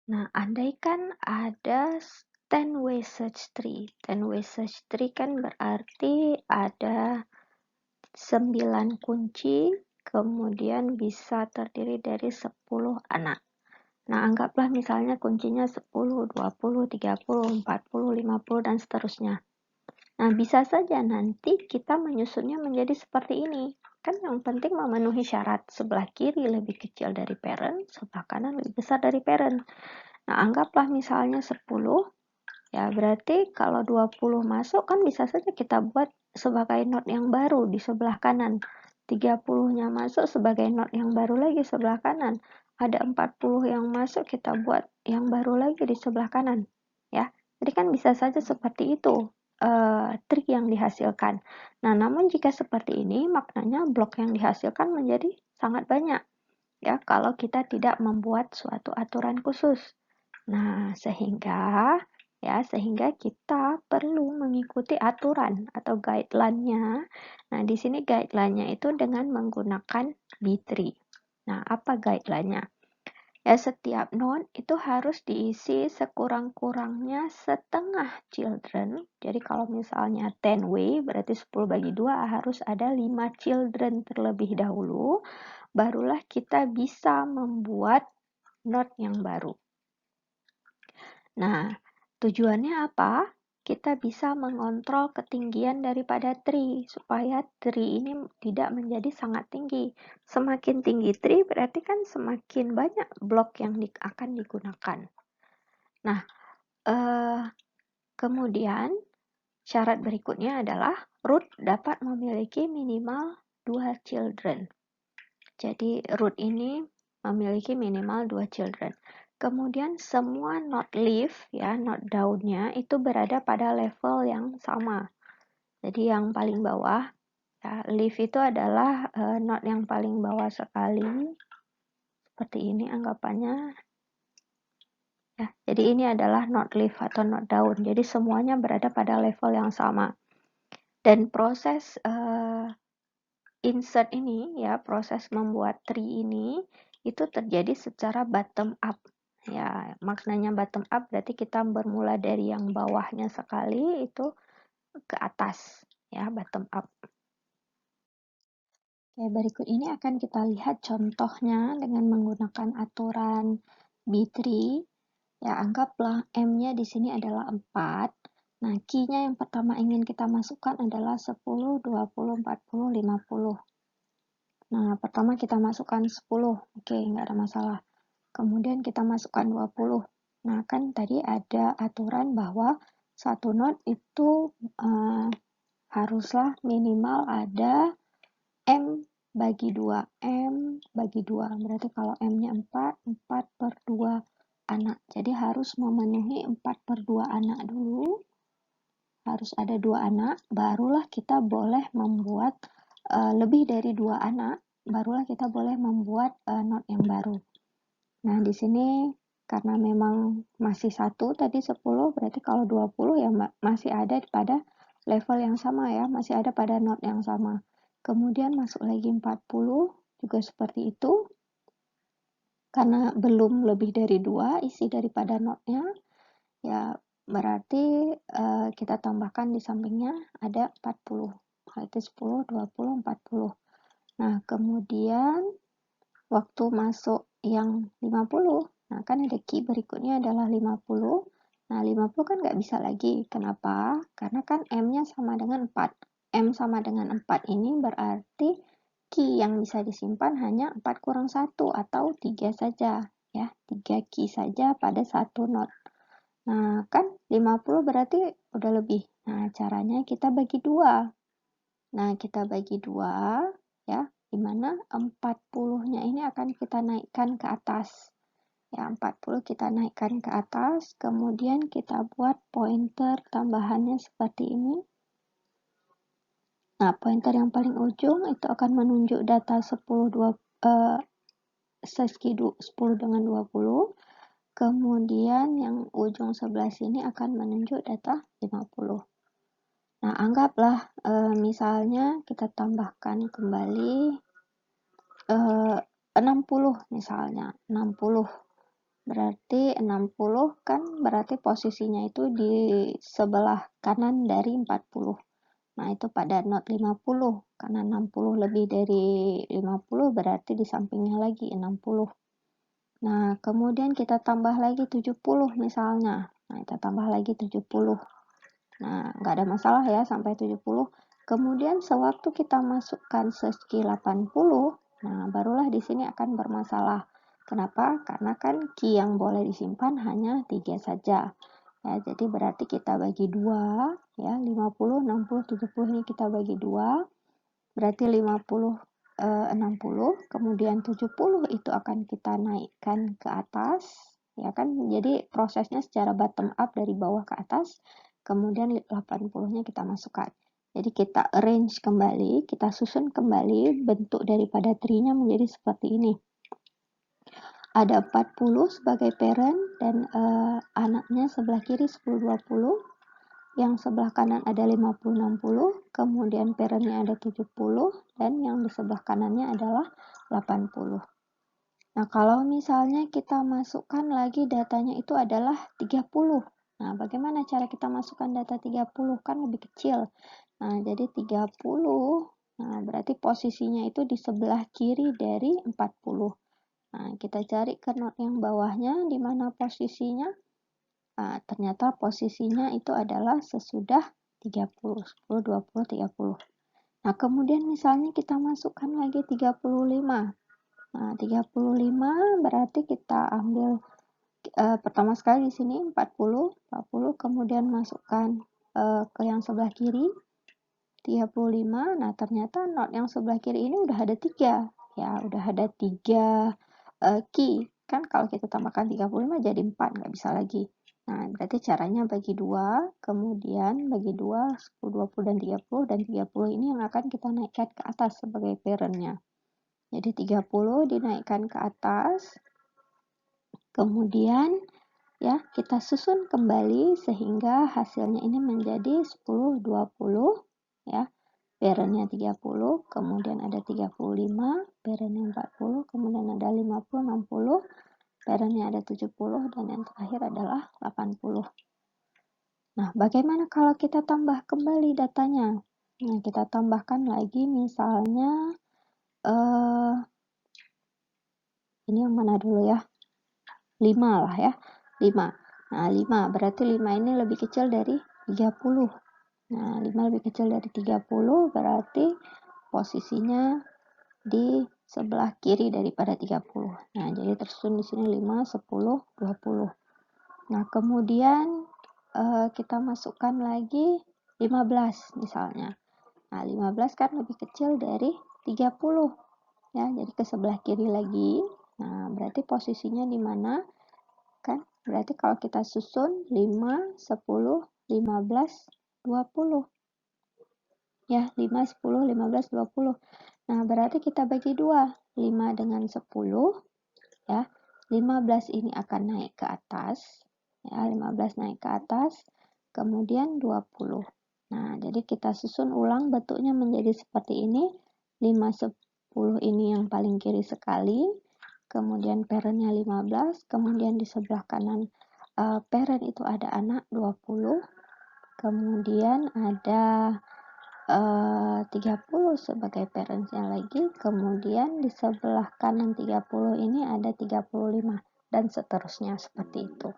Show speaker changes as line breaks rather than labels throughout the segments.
Nah, andaikan ada 10-way search tree. 10-way search tree kan berarti ada 9 kunci, kemudian bisa terdiri dari 10 anak. Nah, anggaplah misalnya kuncinya 10, 20, 30, 40, 50, dan seterusnya. Nah, bisa saja nanti kita menyusunnya menjadi seperti ini. Kan yang penting memenuhi syarat sebelah kiri lebih kecil dari parent, sebelah kanan lebih besar dari parent. Nah, anggaplah misalnya 10, ya berarti kalau 20 masuk kan bisa saja kita buat sebagai node yang baru di sebelah kanan. 30-nya masuk sebagai node yang baru lagi sebelah kanan. Ada 40 yang masuk, kita buat yang baru lagi di sebelah kanan. Ya, jadi kan bisa saja seperti itu trik yang dihasilkan. Nah, namun jika seperti ini, maknanya blok yang dihasilkan menjadi sangat banyak. Ya, kalau kita tidak membuat suatu aturan khusus. Nah, sehingga kita perlu mengikuti aturan atau guideline-nya. Nah, di sini guideline-nya itu dengan menggunakan B3. Nah, apa guideline-nya? Ya, setiap node itu harus diisi sekurang-kurangnya setengah children. Jadi kalau misalnya 10-way, berarti 10 bagi 2 harus ada 5 children terlebih dahulu, barulah kita bisa membuat node yang baru. Nah, tujuannya apa? Kita bisa mengontrol ketinggian daripada tree, supaya tree ini tidak menjadi sangat tinggi. Semakin tinggi tree, berarti kan semakin banyak blok yang akan digunakan. Nah, kemudian syarat berikutnya adalah root dapat memiliki minimal 2 children. Jadi, root ini memiliki minimal 2 children. Kemudian semua node leaf, ya, node daunnya itu berada pada level yang sama. Jadi yang paling bawah, ya, leaf itu adalah node yang paling bawah sekali. Seperti ini anggapannya. Ya, jadi ini adalah node leaf atau node daun. Jadi semuanya berada pada level yang sama. Dan proses insert ini, ya, proses membuat tree ini itu terjadi secara bottom up. Ya, maknanya bottom up berarti kita bermula dari yang bawahnya sekali itu ke atas, ya, bottom up. Oke, berikut ini akan kita lihat contohnya dengan menggunakan aturan B3. Ya, anggaplah M-nya di sini adalah 4. Nah, key-nya yang pertama ingin kita masukkan adalah 10, 20, 40, 50. Nah, pertama kita masukkan 10. Oke, nggak ada masalah. Kemudian kita masukkan 20. Nah, kan tadi ada aturan bahwa satu node itu haruslah minimal ada M bagi 2. M bagi 2. Berarti kalau M-nya 4, 4 per 2 anak. Jadi harus memenuhi 4 per 2 anak dulu. Harus ada 2 anak, barulah kita boleh membuat lebih dari 2 anak, barulah kita boleh membuat node yang baru. Nah, di sini karena memang masih 1 tadi 10, berarti kalau 20 ya masih ada pada level yang sama, ya, masih ada pada node yang sama. Kemudian masuk lagi 40, juga seperti itu. Karena belum lebih dari 2 isi daripada node-nya, ya berarti kita tambahkan di sampingnya ada 40. Berarti 10, 20, 40. Nah, kemudian waktu masuk yang 50, nah kan ada key berikutnya adalah 50. Nah, 50 kan nggak bisa lagi. Kenapa? Karena kan M-nya sama dengan 4. M sama dengan 4 ini berarti key yang bisa disimpan hanya 4 kurang 1 atau 3 saja. Ya, 3 key saja pada satu node. Nah, kan 50 berarti udah lebih. Nah, caranya kita bagi 2. Nah, kita bagi 2, ya, di mana 40-nya ini akan kita naikkan ke atas. Ya, 40 kita naikkan ke atas, kemudian kita buat pointer tambahannya seperti ini. Nah, pointer yang paling ujung itu akan menunjuk data 10 dengan 20. Kemudian yang ujung sebelah sini akan menunjuk data 50. Nah, anggaplah misalnya kita tambahkan kembali 60 misalnya, 60. Berarti 60 kan berarti posisinya itu di sebelah kanan dari 40. Nah, itu pada not 50. Karena 60 lebih dari 50 berarti di sampingnya lagi 60. Nah, kemudian kita tambah lagi 70 misalnya. Nah, kita tambah lagi 70. Nah, nggak ada masalah ya sampai 70. Kemudian sewaktu kita masukkan segi 80, nah barulah di sini akan bermasalah. Kenapa? Karena kan key yang boleh disimpan hanya 3 saja. Ya, jadi berarti kita bagi 2, ya, 50, 60, 70 ini kita bagi 2. Berarti 50, 60, kemudian 70 itu akan kita naikkan ke atas, ya kan? Jadi prosesnya secara bottom up dari bawah ke atas. Kemudian 80-nya kita masukkan. Jadi kita arrange kembali, kita susun kembali bentuk daripada tree-nya menjadi seperti ini. Ada 40 sebagai parent dan anaknya sebelah kiri 10-20. Yang sebelah kanan ada 50-60, kemudian parent-nya ada 70, dan yang di sebelah kanannya adalah 80. Nah, kalau misalnya kita masukkan lagi datanya itu adalah 30. Nah, bagaimana cara kita masukkan data 30? Kan lebih kecil. Nah, jadi 30, nah berarti posisinya itu di sebelah kiri dari 40. Nah, kita cari ke note yang bawahnya, di mana posisinya. Nah, ternyata posisinya itu adalah sesudah 30, 10, 20, 30. Nah, kemudian misalnya kita masukkan lagi 35. Nah, 35 berarti kita ambil pertama sekali di sini 40, 40, kemudian masukkan ke yang sebelah kiri 35. Nah, ternyata not yang sebelah kiri ini udah ada 3. Ya, udah ada 3 key. Kan kalau kita tambahkan 35 jadi 4, nggak bisa lagi. Nah, berarti caranya bagi 2, kemudian bagi 2, 10, 20, dan 30, dan 30 ini yang akan kita naikkan ke atas sebagai parent-nya. Jadi 30 dinaikkan ke atas, kemudian ya kita susun kembali sehingga hasilnya ini menjadi 10, 20, ya. Parent-nya 30, kemudian ada 35, parent-nya 40, kemudian ada 50, 60, parent-nya ada 70, dan yang terakhir adalah 80. Nah, bagaimana kalau kita tambah kembali datanya? Nah, kita tambahkan lagi misalnya, ini yang mana dulu ya? 5 lah ya, 5. Nah, 5, berarti 5 ini lebih kecil dari 30. Nah, 5 lebih kecil dari 30, berarti posisinya di sebelah kiri daripada 30. Nah, jadi tersusun di sini 5, 10, 20. Nah, kemudian kita masukkan lagi 15 misalnya. Nah, 15 kan lebih kecil dari 30. Ya, jadi ke sebelah kiri lagi. Nah, berarti posisinya di mana? Kan berarti kalau kita susun 5, 10, 15, 20. Ya, 5, 10, 15, 20. Nah, berarti kita bagi 2. 5 dengan 10, ya. 15 ini akan naik ke atas. Ya, 15 naik ke atas. Kemudian 20. Nah, jadi kita susun ulang bentuknya menjadi seperti ini. 5, 10 ini yang paling kiri sekali. Kemudian parent-nya 15. Kemudian di sebelah kanan parent itu ada anak 20. Kemudian ada 30 sebagai parents-nya lagi, kemudian di sebelah kanan 30 ini ada 35, dan seterusnya seperti itu.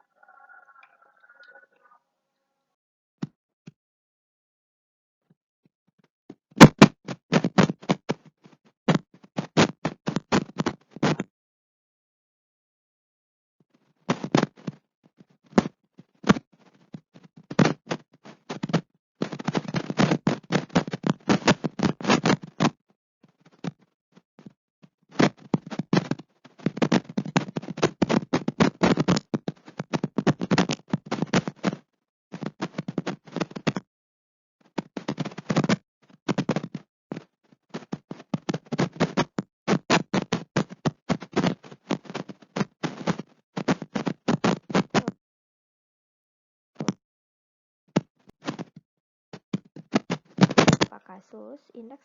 Beberapa kasus, indeks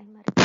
primary.